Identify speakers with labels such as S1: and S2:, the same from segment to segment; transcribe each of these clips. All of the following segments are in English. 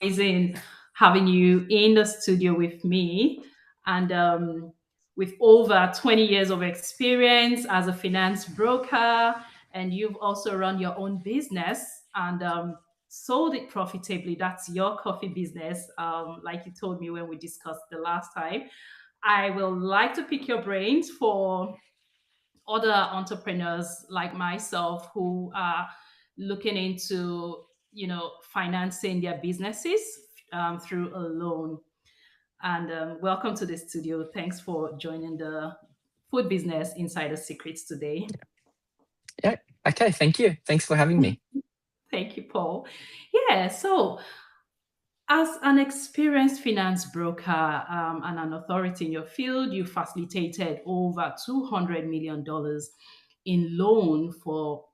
S1: amazing having you in the studio with me. And with over 20 years of experience as a finance broker, and you've also run your own business and sold it profitably. That's your coffee business, like you told me when we discussed the last time. I will like to pick your brains for other entrepreneurs like myself who are looking into financing their businesses through a loan. And welcome to the studio. Thanks for joining the Food Business Insider Secrets today.
S2: Yeah. Okay. Thank you. Thanks for having me.
S1: Thank you, Paul. Yeah, so as an experienced finance broker and an authority in your field, you facilitated over $200 million in loan for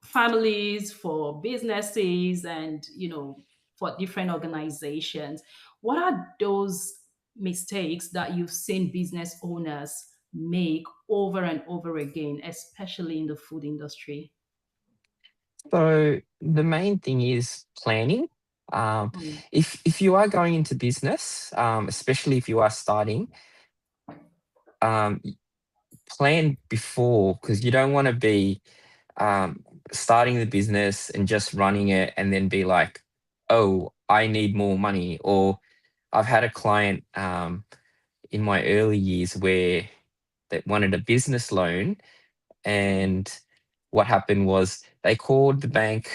S1: families, for businesses, and for different organizations. What are those mistakes that you've seen business owners make over and over again, especially in the food industry?
S2: So the main thing is planning. Um,
S1: Mm,
S2: if you are going into business, especially if you are starting, um, plan before because you don't want to be um, starting the business and just running it and then be like, oh, I need more money. Or I've had a client in my early years where they wanted a business loan. And what happened was they called the bank,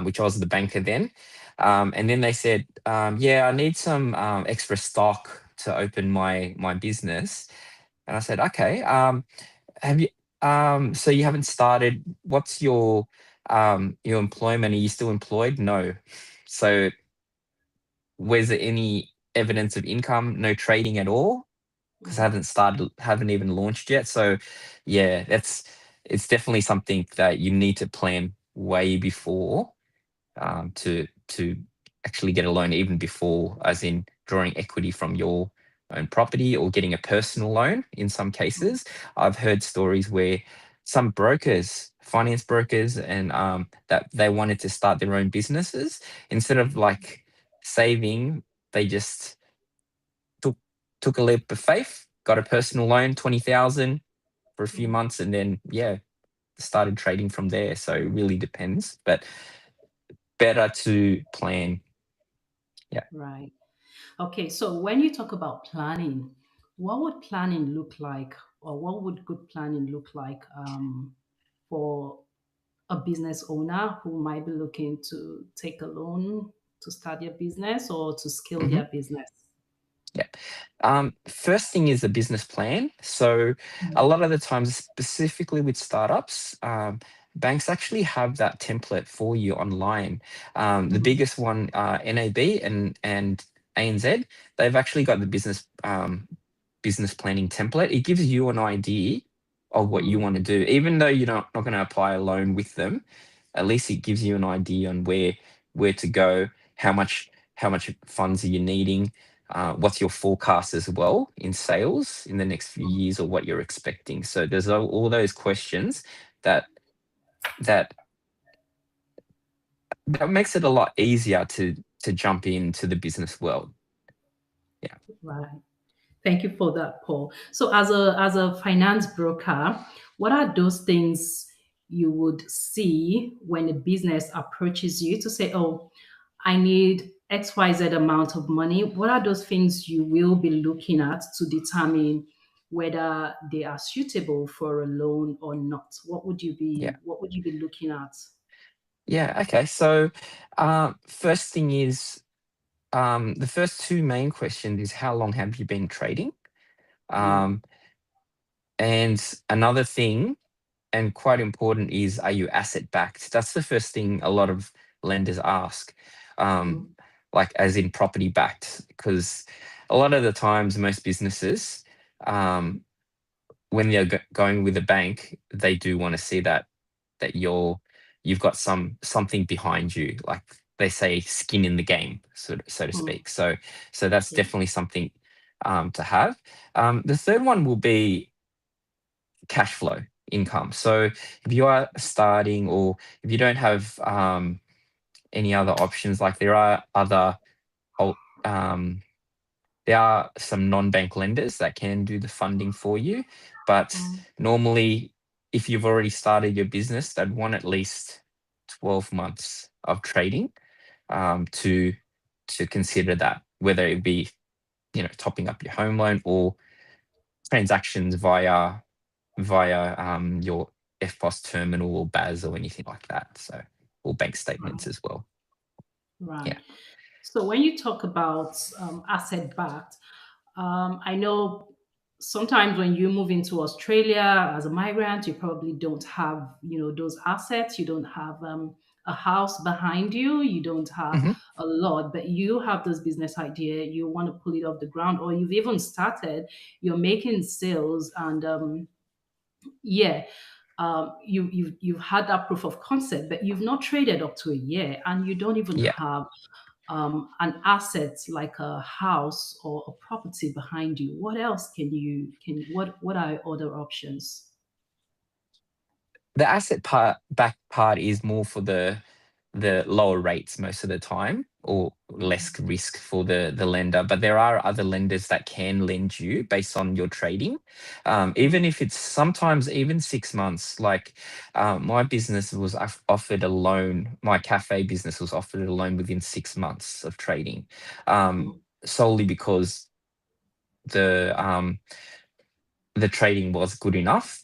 S2: which I was the banker then. And then they said, yeah, I need some extra stock to open my business. And I said, okay, have you, so you haven't started, what's your employment? Are you still employed? No. So was there any evidence of income? No trading at all? Because I
S1: mm,
S2: haven't even launched yet. So yeah, it's definitely something that you need to plan way before to actually get a loan, even before, as in drawing equity from your own property or getting a personal loan. In some
S1: mm,
S2: cases, I've heard stories where some brokers, finance brokers, and that they wanted to start their own businesses instead of like saving, they just took took a leap of faith, got a personal loan, 20,000 for a few
S1: mm.
S2: months, and then yeah, started trading from there. So it really depends, but better to plan. Yeah.
S1: Right. Okay, so when you talk about planning, what would planning look like, or what would good planning look like for a business owner who might be looking to take a loan to start their business or to scale
S2: hmm
S1: their business?
S2: Yeah. First thing is a business plan. So a lot of the times, specifically with startups, banks actually have that template for you online. The
S1: Mhm,
S2: biggest one, NAB and ANZ, they've actually got the business planning template. It gives you an idea of what you
S1: mhm,
S2: want to do, even though you're not going to apply a loan with them. At least it gives you an idea on where to go, how much funds are you needing, what's your forecast as well in sales in the next few years, or what you're expecting. So there's all those questions that that that makes it a lot easier to jump into the business world. Yeah.
S1: right. Thank you for that, Paul. So as a finance broker, what are those things you would see when a business approaches you to say, "Oh, I need XYZ amount of money"? What are those things you will be looking at to determine whether they are suitable for a loan or not?
S2: Yeah.
S1: What would you be looking at?
S2: Yeah. Okay. So first thing is, the first two main questions is how long have you been trading?
S1: Mm,
S2: Um, and another thing, and quite important, is are you asset backed? That's the first thing a lot of lenders ask, um,
S1: mhm,
S2: like as in property backed, because a lot of the times most businesses, um, when they're going with a bank, they do want to see that you've got something behind you, like they say, skin in the game, so to
S1: mm,
S2: speak. So that's
S1: yeah,
S2: definitely something to have. The third one will be cash flow income. So if you are starting, or if you don't have any other options, like there are other al- um, there are some non-bank lenders that can do the funding for you, but
S1: Mm,
S2: normally, if you've already started your business, they'd want at least 12 months of trading to consider that, whether it be topping up your home loan or transactions via your FPOS terminal or BAS or anything like that. So, or bank statements
S1: right,
S2: as well.
S1: right.
S2: Yeah.
S1: So when you talk about asset backed, I know sometimes when you move into Australia as a migrant, you probably don't have, those assets. You don't have a house behind you. You don't have
S2: Mhm.
S1: a lot, but you have this business idea. You want to pull it off the ground, or you've even started. You're making sales, and yeah, you've had that proof of concept, but you've not traded up to a year, and you don't even
S2: Yeah.
S1: have an asset like a house or a property behind you. What else what are other options?
S2: The asset part back part is more for the lower rates most of the time, or less risk for the lender, but there are other lenders that can lend you based on your trading, even
S1: Mm,
S2: if it's sometimes even 6 months. Like my business was offered a loan, my cafe business was offered a loan within 6 months of trading,
S1: mhm,
S2: solely because the um, the trading was good enough,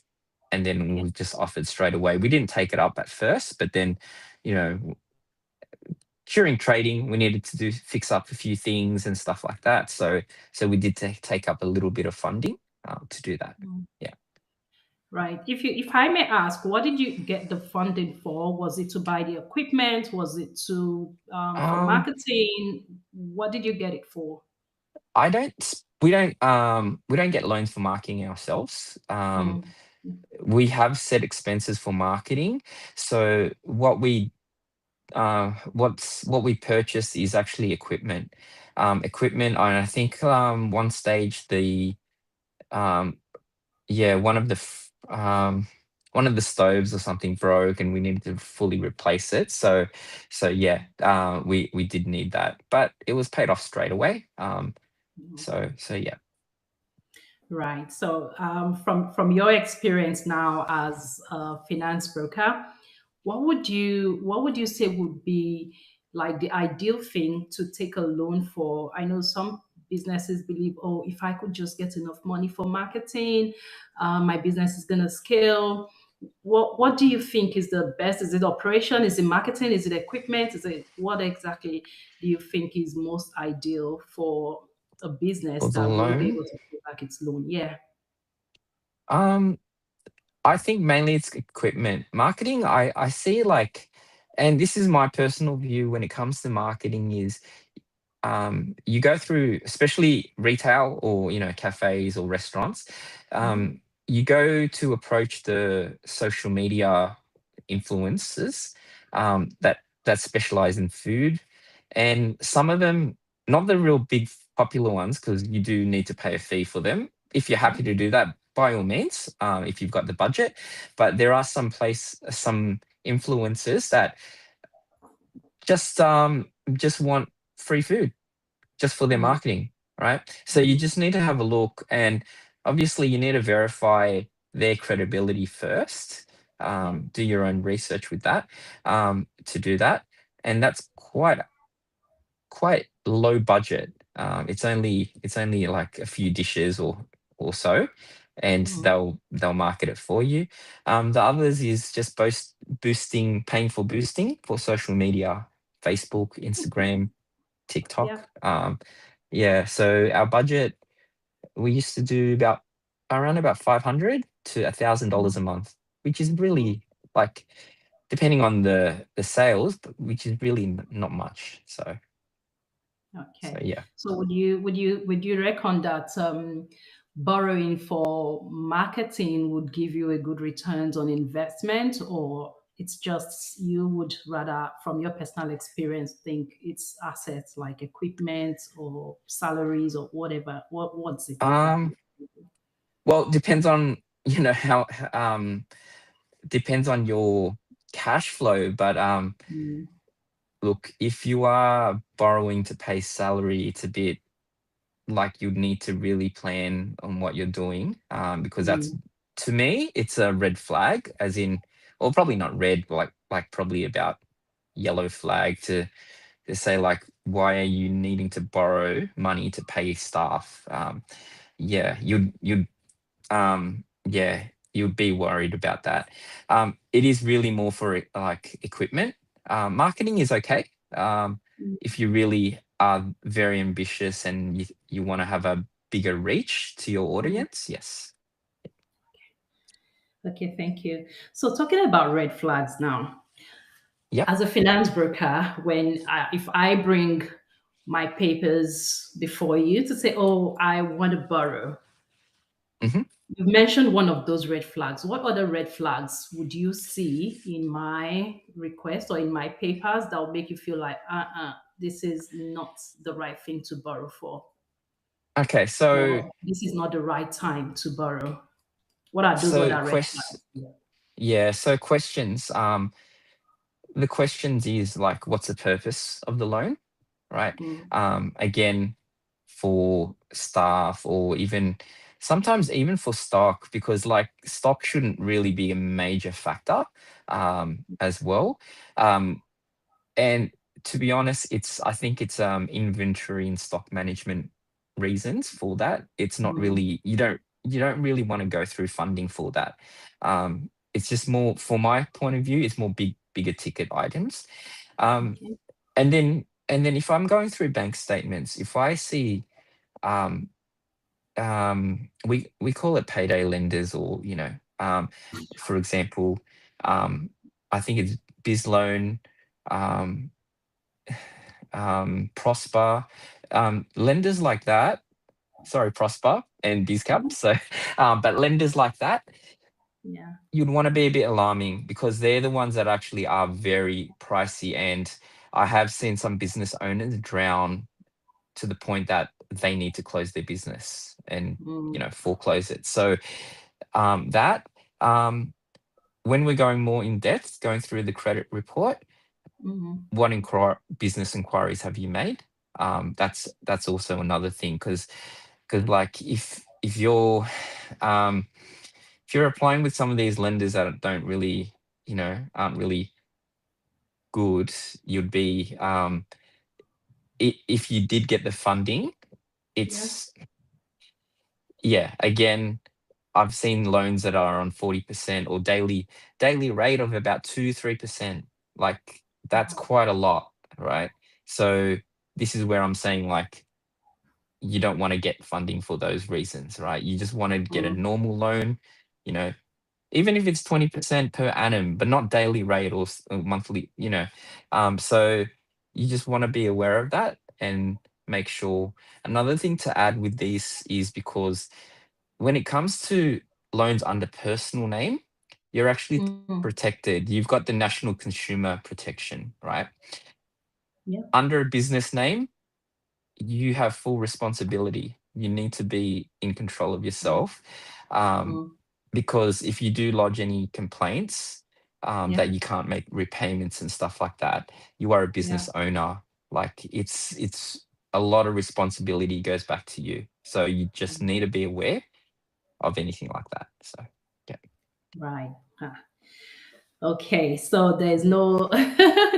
S2: and then
S1: okay.
S2: we just offered straight away. We didn't take it up at first, but then, you know, during trading, we needed to do fix up a few things and stuff like that. So we did take up a little bit of funding to do that.
S1: Mm.
S2: Yeah.
S1: Right. If I may ask, what did you get the funding for? Was it to buy the equipment? Was it to for
S2: Um,
S1: marketing? What did you get it for?
S2: I don't. We don't get loans for marketing ourselves.
S1: Mm,
S2: We have set expenses for marketing. So what we purchase is actually equipment. Equipment. And I think one stage um, yeah, one of the stoves or something broke, and we needed to fully replace it. So yeah, we did need that, but it was paid off straight away.
S1: mm.
S2: So yeah.
S1: Right. So, from your experience now as a finance broker, what would you say would be like the ideal thing to take a loan for? I know some businesses believe, oh, if I could just get enough money for marketing, my business is gonna scale. What do you think is the best? Is it operation? Is it marketing? Is it equipment? Is it what exactly do you think is most ideal for a business
S2: For the
S1: that will be
S2: loan,
S1: able to pay back its loan? Yeah.
S2: um, I think mainly it's equipment. Marketing, I see like, and this is my personal view when it comes to marketing is you go through, especially retail or cafes or restaurants,
S1: Mhm.
S2: you go to approach the social media influencers that specialize in food, and some of them, not the real big popular ones, because you do need to pay a fee for them. If you're happy to
S1: Mhm.
S2: do that, by all means, if you've got the budget. But there are some influencers that just want free food just for their
S1: Mhm.
S2: marketing, right? So you
S1: Mhm.
S2: just need to have a look, and obviously you need to verify their credibility first.
S1: Yeah.
S2: Do your own research with that to do that, and that's quite low budget. It's only like a few dishes or so, and
S1: Mhm.
S2: they'll market it for you. The others is just paying for boosting for social media, Facebook, Instagram,
S1: Yeah.
S2: TikTok. Yeah, so our budget, we used to do around about 500 to $1,000
S1: Mhm.
S2: a month, which is
S1: Mhm.
S2: really like, depending on the sales, but which is really not much. So
S1: Okay.
S2: yeah.
S1: So would you reckon that borrowing for marketing would give you a good returns on investment, or it's just you would rather, from your personal experience, think it's assets like equipment or salaries or whatever? What's it
S2: Um,
S1: exactly?
S2: well, depends on how depends on your cash flow, but
S1: Mm.
S2: look, if you are borrowing to pay salary, it's a bit like you'd need to really plan on what you're doing, because that's,
S1: Mm,
S2: to me, it's a red flag, as in, or probably not red, but like probably about yellow flag to say like, why are you needing to borrow money to pay staff? Yeah, yeah, you'd be worried about that. It is really more for like equipment. Marketing is okay.
S1: mm.
S2: If you really are very ambitious and you want to have a bigger reach to your
S1: Mm.
S2: audience, yes.
S1: Okay, thank you. So, talking about red flags now,
S2: Yep.
S1: as a finance broker, if I bring my papers before you to say, "Oh, I want to borrow,"
S2: hmm
S1: you've mentioned one of those red flags. What other red flags would you see in my request or in my papers that will make you feel like, this is not the right thing to borrow for,
S2: Okay, so
S1: or this is not the right time to borrow? What are those
S2: so
S1: other red
S2: quest
S1: flags?
S2: yeah, so questions. The questions is like, what's the purpose of the loan, right?
S1: Mm,
S2: Again, for staff, or even sometimes even for stock, because like stock shouldn't really be a major factor, as well. Um, and to be honest, I think it's inventory and stock management reasons for that. It's not
S1: mm,
S2: really, you don't really want to go through funding for that. It's just more, for my point of view, it's more bigger ticket items. Um,
S1: okay.
S2: and then if I'm going through bank statements, if I see, um, we call it payday lenders, or for example, um, I think it's BizLoan, um, Prosper, lenders like that. Sorry, Prosper and BizCap.
S1: Mhm.
S2: So, but lenders like that,
S1: Yeah.
S2: you'd want to be a bit alarming, because they're the ones that actually are very pricey. And I have seen some business owners drown to the point that they need to close their business and
S1: Mm,
S2: foreclose it. So that when we're going more in depth, going through the credit report,
S1: mhm.
S2: what business inquiries have you made? That's also another thing, because like um, if you're applying with some of these lenders that don't really, aren't really good, you'd be, if you did get the funding,
S1: Yeah.
S2: it's, yeah, again, I've seen loans that are on 40%, or daily rate of about 2-3%. Like, that's quite a lot, right? So this is where I'm saying, like, you don't want to get funding for those reasons, right? You just want to get a
S1: Mm,
S2: normal loan, you know, even if it's 20% per annum, but not daily rate, or monthly, So you just want to be aware of that and make sure. Another thing to add with this is, because when it comes to loans under personal name, you're actually
S1: mm,
S2: protected. You've got the National Consumer Protection, right?
S1: yeah.
S2: Under a business name, you have full responsibility. You need to be in control of
S1: Mm,
S2: yourself, um,
S1: mm,
S2: because if you do lodge any complaints,
S1: yeah.
S2: that you can't make repayments and stuff like that, you are a
S1: Yeah.
S2: business owner. Like, it's a lot of responsibility goes back to you. So you just need
S1: Mhm.
S2: to be aware of anything like that. So yeah.
S1: Right. Huh. Okay. So there's no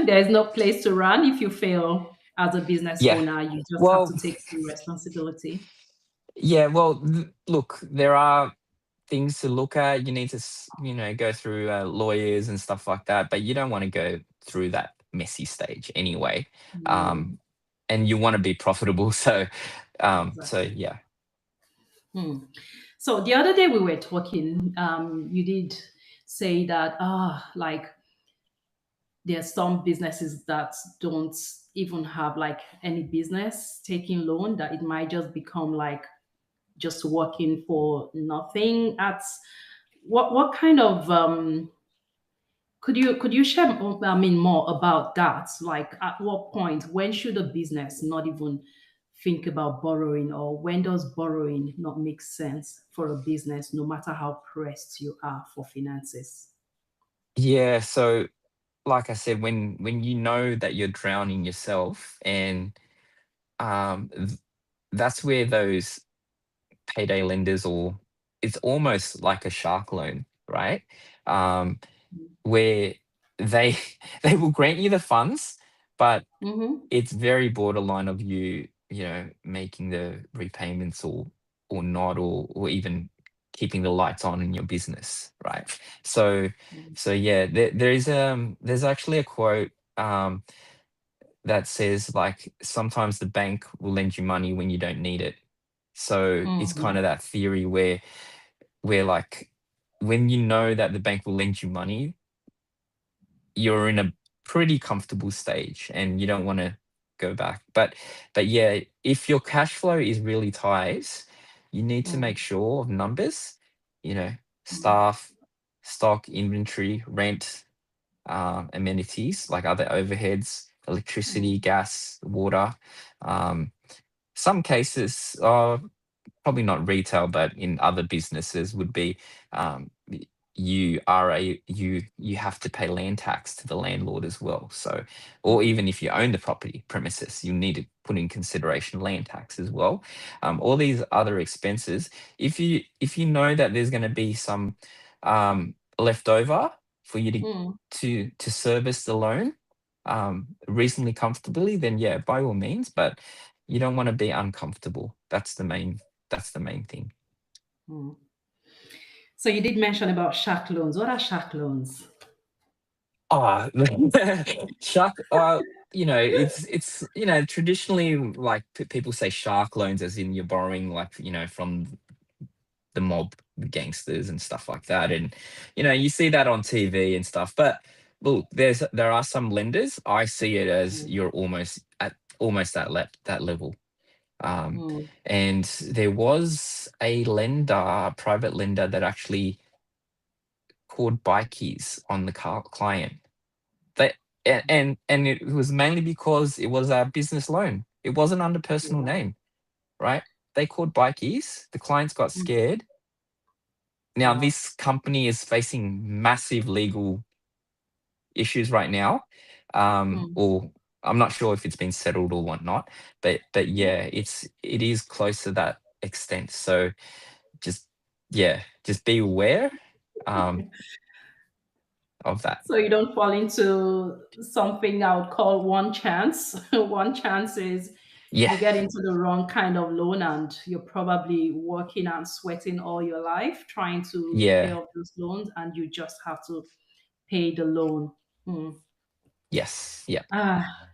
S1: there's no place to run if you fail as a business
S2: Yeah.
S1: owner. You just have to
S2: Well,
S1: take full responsibility.
S2: yeah. Well, look, there are things to look at. You need to, go through lawyers and stuff like that, but you don't want to go through that messy stage anyway.
S1: Mm,
S2: Um, and you want to be profitable. So
S1: exactly.
S2: yeah.
S1: Hmm. So the other day we were talking, you did say that like there are some businesses that don't even have like any business taking loan, that it might just become like just working for nothing. At what kind of could you share more about that? Like at what point, when should a business not even think about borrowing, or when does borrowing not make sense for a business, no matter how pressed you are for finances?
S2: Yeah. So like I said, when you know that you're drowning yourself, and th- that's where those payday lenders, or it's almost like a shark loan, right? Um, where they they will grant you the funds, but
S1: Mm-hmm.
S2: it's very borderline of you, making the repayments, or not, or even keeping the lights on in your business, right? So yeah, there's actually a quote that says, like, sometimes the bank will lend you money when you don't need it. So it's kind
S1: Mm-hmm.
S2: of that theory where like, when you know that the bank will lend you money, you're in a pretty comfortable stage and you don't want to go back. But yeah, if your cash flow is really tight, you need to make sure of numbers, you know, staff, stock, inventory, rent, amenities like other overheads, electricity, gas, water. Um, some cases, probably not retail, but in other businesses would be, you have to pay land tax to the landlord as well. So, or even if you own the property premises, you need to put in consideration land tax as well. All these other expenses. If you know that there's going to be some left over for you to
S1: Mm-hmm.
S2: service the loan reasonably comfortably, then yeah, by all means. But you don't want to be uncomfortable. That's the main thing.
S1: So you did mention about shark loans. What are shark loans?
S2: Oh, shark. It's traditionally, like, people say shark loans, as in you're borrowing, like, from the mob, the gangsters and stuff like that, and you see that on TV and stuff. But look, there are some lenders. I see it as you're almost that level. Um,
S1: Mm,
S2: and there was a lender, a private lender, that actually called bikies on the client. They and it was mainly because it was a business loan. It wasn't under personal
S1: wow.
S2: name, right? They called bikies. The clients got
S1: Mm,
S2: scared. Now
S1: wow.
S2: this company is facing massive legal issues right now.
S1: Mm,
S2: Or I'm not sure if it's been settled or whatnot, but yeah, it is close to that extent. So just yeah, just be aware um, of that.
S1: so you don't fall into something I would call one chance. One chance is
S2: Yeah,
S1: you get into the wrong kind of loan and you're probably working and sweating all your life trying to pay
S2: yeah,
S1: off those loans and you just have to pay the loan. Hmm.
S2: yes, yeah.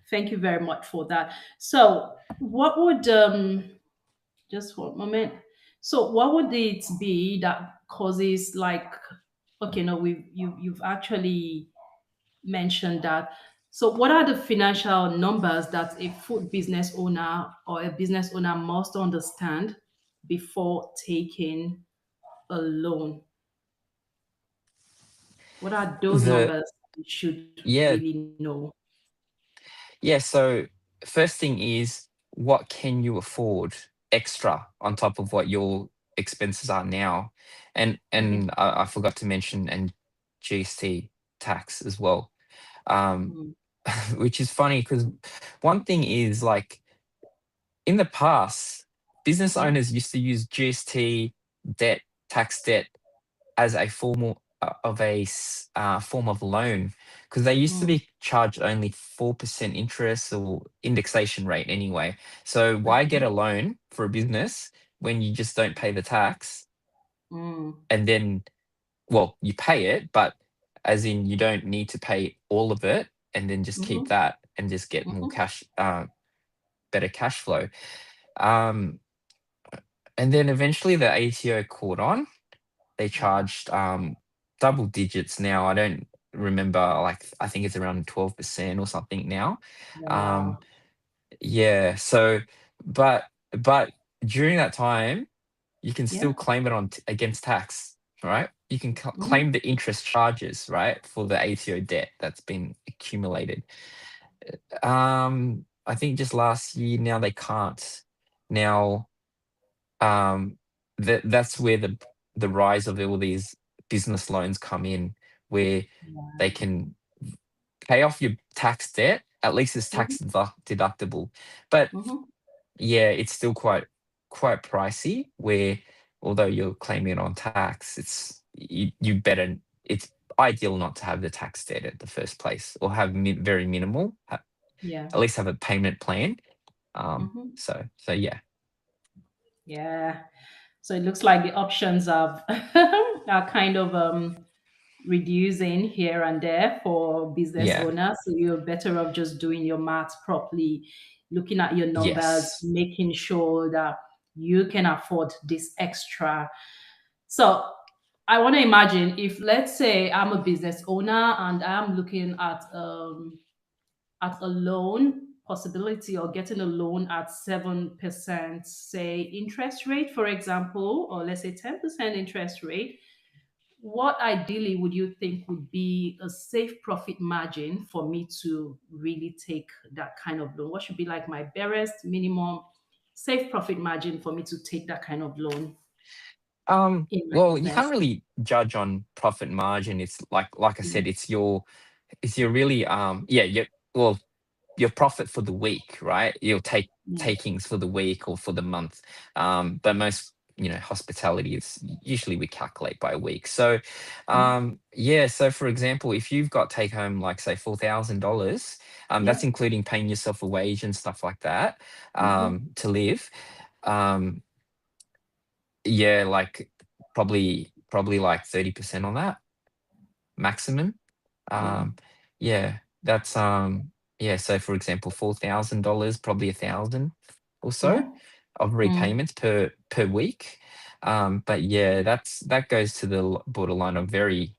S1: Thank you very much for that. So, what would just for a moment? So, what would it be that causes, like, okay, no, you've actually mentioned that. So, what are the financial numbers that a food business owner or a business owner must understand before taking a loan? What are those
S2: The
S1: numbers you should
S2: Yeah,
S1: really know?
S2: yeah. So first thing is, what can you afford extra on top of what your expenses are now? And I forgot to mention, and GST tax as well. Um,
S1: Mm,
S2: which is funny because one thing is, like, in the past, business
S1: mm,
S2: owners used to use GST debt, tax debt, as a form of loan, because they used to
S1: mm,
S2: be charged only 4% interest or indexation rate anyway. So why get
S1: okay.
S2: a loan for a business when you just don't pay the tax,
S1: Mm,
S2: and then, well, you pay it, but as in you don't need to pay all of it, and then just keep
S1: mhm,
S2: that and just get more
S1: mhm,
S2: cash, better cash flow. Um, and then eventually the ATO caught on. They
S1: yeah.
S2: charged double digits now. I don't remember, like, I think it's around 12% or something now. Um,
S1: Wow.
S2: yeah, so but but during that time, you can still
S1: Yeah.
S2: claim it against tax, right? You can
S1: Mhm.
S2: claim the interest charges, right, for the ATO debt that's been accumulated. I think just last year, now they can't. Now, um, that's where the rise of all these business loans come in, where they
S1: Yeah.
S2: can pay off your tax debt. At least it's tax
S1: Mhm.
S2: deductible. But
S1: Mhm.
S2: yeah, it's still quite pricey. Where although you're claiming it on tax, you better it's ideal not to have the tax debt at the first place, or have very minimal.
S1: Yeah.
S2: At least have a payment plan.
S1: Mhm.
S2: So yeah,
S1: Yeah. So it looks like the options have are kind of reducing here and there for business
S2: yeah,
S1: owners. So you're better off just doing your math properly, looking at your numbers,
S2: yes.
S1: making sure that you can afford this extra. So I want to imagine if, let's say, I'm a business owner and I'm looking at a loan possibility, or getting a loan at 7%, say, interest rate, for example, or let's say 10% interest rate. What ideally would you think would be a safe profit margin for me to really take that kind of loan? What should be like my barest minimum safe profit margin for me to take that kind of loan in my
S2: Well, you can't
S1: business?
S2: really judge on profit margin. It's like I
S1: Mm.
S2: said, it's your really yeah, well, your profit for the week, right? Your
S1: Yeah.
S2: takings for the week or for the month. But most, hospitality is usually we calculate by week. So
S1: Mm.
S2: yeah, so for example, if you've got take home like say $4,000, that's
S1: Yeah.
S2: including paying yourself a wage and stuff like that,
S1: Hmm.
S2: to live. Um, yeah, like probably like 30% on that maximum.
S1: Yeah.
S2: Um, yeah, that's yeah, so for example, $4,000, probably 1,000 or so
S1: Hmm.
S2: of
S1: Mm.
S2: repayments per week. But yeah, that goes to the borderline of very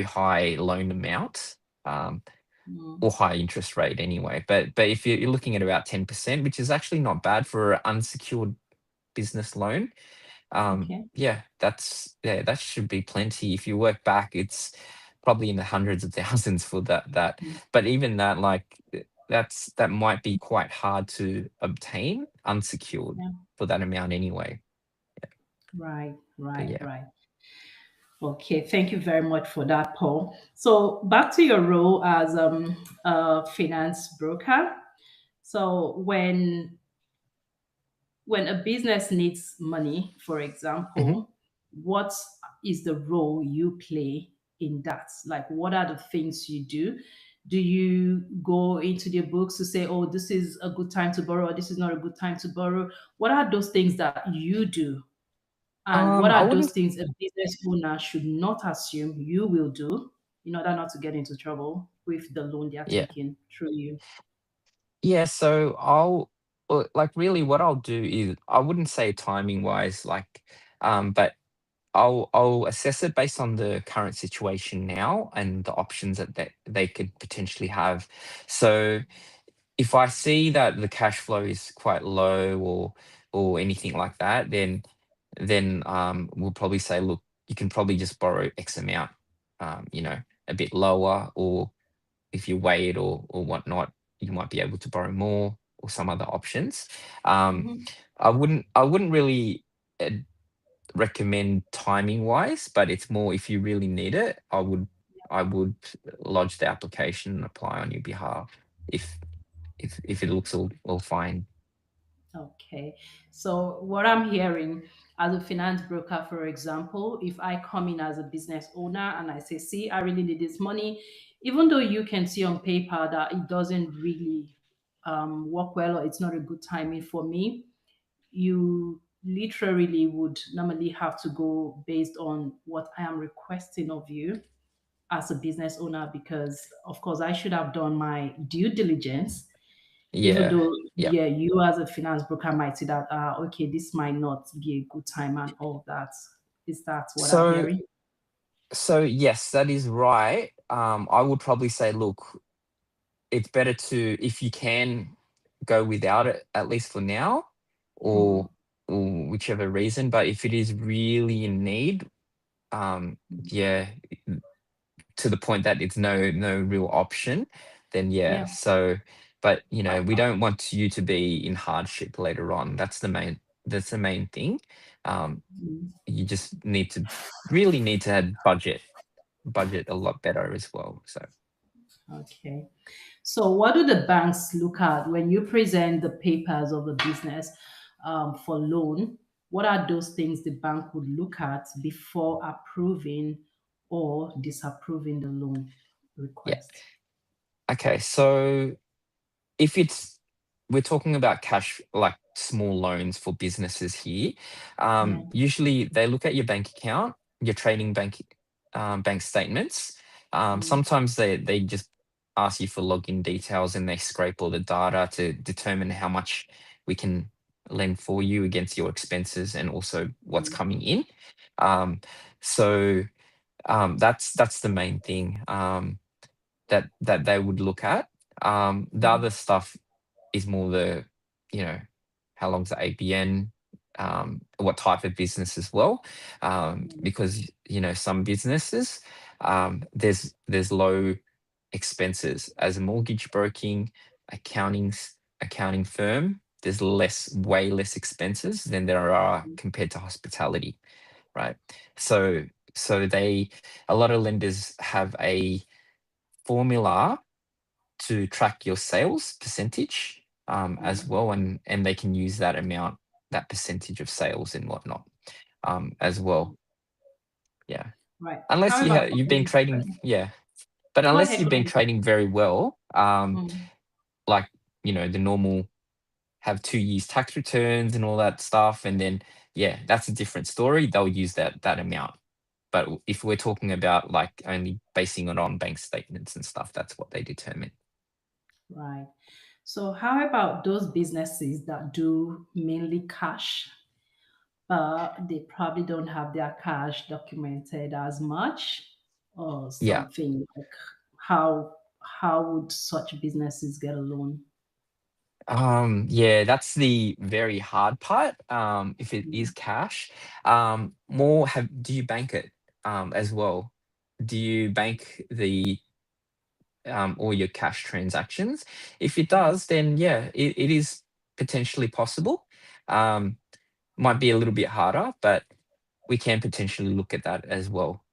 S2: high loan amount, um,
S1: Mm.
S2: or high interest rate anyway. But if you're looking at about 10%, which is actually not bad for an unsecured business loan,
S1: Okay.
S2: yeah, that should be plenty. If you work back, it's probably in the hundreds of thousands for that.
S1: Mm.
S2: But even that, like, that might be quite hard to obtain unsecured
S1: Yeah.
S2: for that amount anyway.
S1: Right.
S2: But
S1: Right.
S2: yeah.
S1: Right. Okay, thank you very much for that, Paul. So back to your role as a finance broker. So when a business needs money, for
S2: Mhm.
S1: example, what is the role you play in that? Like, what are the things you do? Do you go into the books to say, oh, this is a good time to borrow, or this is not a good time to borrow? What are those things that you do? And what
S2: I
S1: are those
S2: wouldn't.
S1: things a business owner should not assume you will do in order not to get into trouble with the loan they are
S2: Yeah.
S1: taking through you?
S2: Yeah, so like really what I'll do is I wouldn't say timing wise, like, but I'll assess it based on the current situation now and the options that they could potentially have. So if I see that the cash flow is quite low, or anything like that, then we'll probably say, look, you can probably just borrow X amount, a bit lower, or if you weigh it or whatnot, you might be able to borrow more or some other options. Um,
S1: Hmm.
S2: I wouldn't really uh, recommend timing wise, but it's more if you really need it, I would lodge the application and apply on your behalf if if it looks all fine.
S1: Okay. So what I'm hearing as a finance broker, for example, if I come in as a business owner and I say, see, I really need this money, even though you can see on paper that it doesn't really work well, or it's not a good timing for me, you literally would normally have to go based on what I am requesting of you as a business owner, because of course I should have done my due diligence, even
S2: Yeah.
S1: though,
S2: Yep.
S1: yeah, you as a finance broker might see that, okay, this might not be a good time and all of that. Is that what I'm
S2: So
S1: hearing?
S2: so yes, that is right. I would probably say, look, it's better to, if you can, go without it at least for now,
S1: Mm,
S2: or whichever reason. But if it is really in need, yeah, to the point that it's no real option, then yeah.
S1: yeah.
S2: So, but we don't want you to be in hardship later on. That's the main thing. Um,
S1: Mm.
S2: you just really need to have budget a lot better as well. So
S1: Okay. So, what do the banks look at when you present the papers of the business for loan? What are those things the bank would look at before approving or disapproving the loan
S2: Yeah.
S1: request?
S2: Okay. So if it's we're talking about cash, like small loans for businesses here,
S1: Yeah.
S2: usually they look at your bank account, your trading bank statements.
S1: Mm,
S2: Sometimes they just ask you for login details and they scrape all the data to determine how much we can lend for you against your expenses and also what's
S1: mm,
S2: coming in. Um, so that's the main thing. That they would look at. The
S1: mm,
S2: other stuff is more the, you know, how long's the ABN, what type of business as well,
S1: mm,
S2: because some businesses, there's low expenses as a mortgage broking, accounting firm. There's way less expenses than there are
S1: mm,
S2: compared to hospitality, right? So a lot of lenders have a formula to track your sales percentage, as
S1: mm.
S2: well, and they can use that amount, that percentage of sales and whatnot, as well. Yeah,
S1: Right.
S2: unless
S1: How about
S2: you've been trading, yeah, but
S1: go
S2: unless
S1: ahead,
S2: you've
S1: go
S2: been
S1: ahead.
S2: trading very well,
S1: Mm,
S2: like the normal have 2 years tax returns and all that stuff, and then yeah, that's a different story. They'll use that amount. But if we're talking about like only basing it on bank statements and stuff, that's what they determine.
S1: right. So, how about those businesses that do mainly cash, but they probably don't have their cash documented as much or
S2: Yeah.
S1: something like how would such businesses get a loan?
S2: Yeah, that's the very hard part. If it is
S1: Mm,
S2: cash, do you bank it, as well? Do you bank the all your cash transactions? If it
S1: mm,
S2: does, then yeah, it is potentially possible. Um, might be a little bit harder, but we can potentially look at that as well.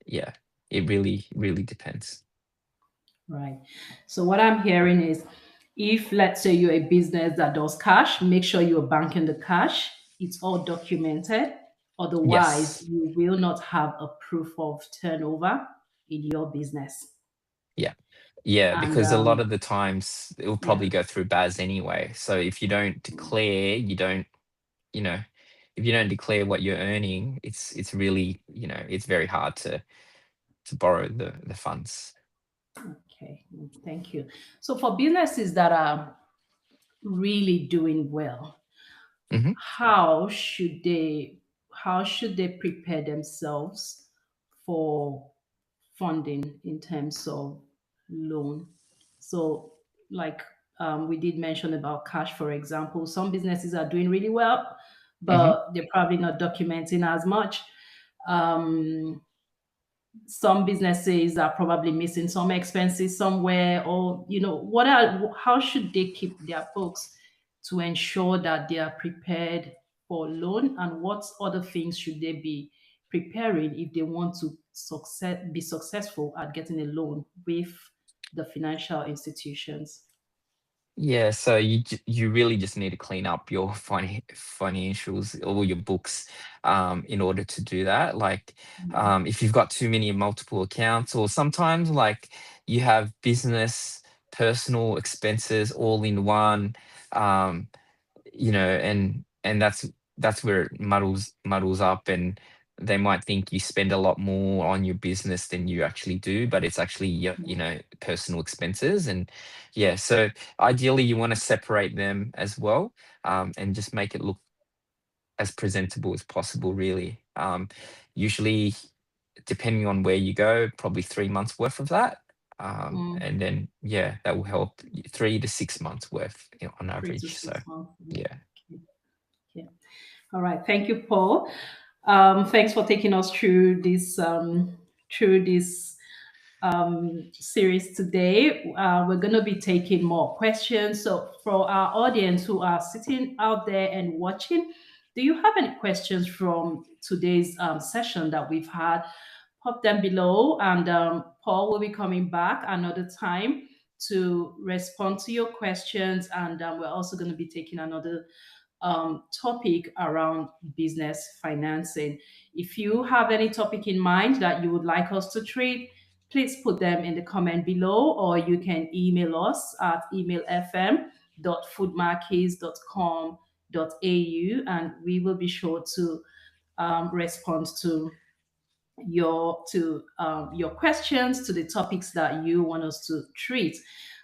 S2: Yeah, it really depends.
S1: right. So what I'm hearing is if let's say you're a business that does cash, make sure you're banking the cash. It's all documented. Otherwise,
S2: Yes.
S1: you will not have a proof of turnover in your business.
S2: Yeah. Yeah,
S1: And
S2: because a lot of the times it will
S1: yeah,
S2: probably go through BAS anyway. So if you don't declare, you know, if you don't declare what you're earning, it's really, it's very hard to borrow the funds.
S1: okay, thank you. So for businesses that are really doing well,
S2: Hmm.
S1: how should they how should they prepare themselves for funding in terms of loan? So like we did mention about cash, for example, some businesses are doing really well,
S2: Hmm.
S1: but they're probably not documenting as much. um, some businesses are probably missing some expenses somewhere, or how should they keep their books to ensure that they are prepared for loan, and what other things should they be preparing if they want to be successful at getting a loan with the financial institutions?
S2: Yeah, so you really just need to clean up your financials, all your books, in order to do that. Like, if you've got too many multiple accounts, or sometimes like you have business, personal expenses all in one, um, and that's where it muddles up, and they might think you spend a lot more on your business than you actually do, but it's actually your, personal expenses. And yeah, so ideally you want to separate them as well, and just make it look as presentable as possible, really. Usually, depending on where you go, probably 3 months worth of that.
S1: Mm,
S2: And then, yeah, that will help 3 to 6 months worth, on
S1: three to
S2: average. So,
S1: six months.
S2: yeah.
S1: Okay. Okay. All right. Thank you, Paul. Thanks for taking us through this series today. We're going to be taking more questions. So, for our audience who are sitting out there and watching, do you have any questions from today's session that we've had? pop them below, and Paul will be coming back another time to respond to your questions. And we're also going to be taking another topic around business financing. If you have any topic in mind that you would like us to treat, please put them in the comment below, or you can email us at emailfm.foodmarkets.com.au, and we will be sure to respond to your questions, to the topics that you want us to treat.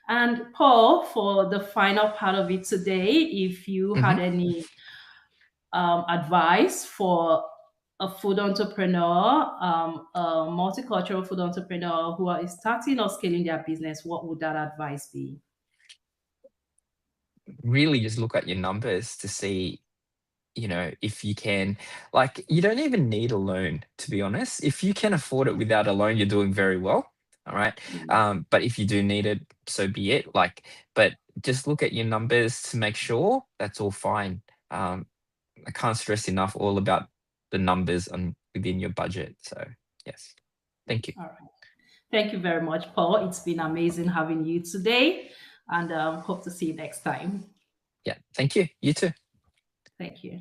S1: And Paul, for the final part of it today, if you
S2: Mhm.
S1: had any advice for a food entrepreneur, a multicultural food entrepreneur who is starting or scaling their business, what would that advice be?
S2: Really just look at your numbers to see, if you can, like, you don't even need a loan, to be honest. If you can afford it without a loan, you're doing very well. All right.
S1: Mm.
S2: But if you do need it, so be it. Like, but just look at your numbers to make sure that's all fine. Um, I can't stress enough all about the numbers on within your budget. So yes. Thank you.
S1: All right. Thank you very much, Paul. It's been amazing having you today, and hope to see you next time.
S2: Yeah. Thank you. You too.
S1: Thank you.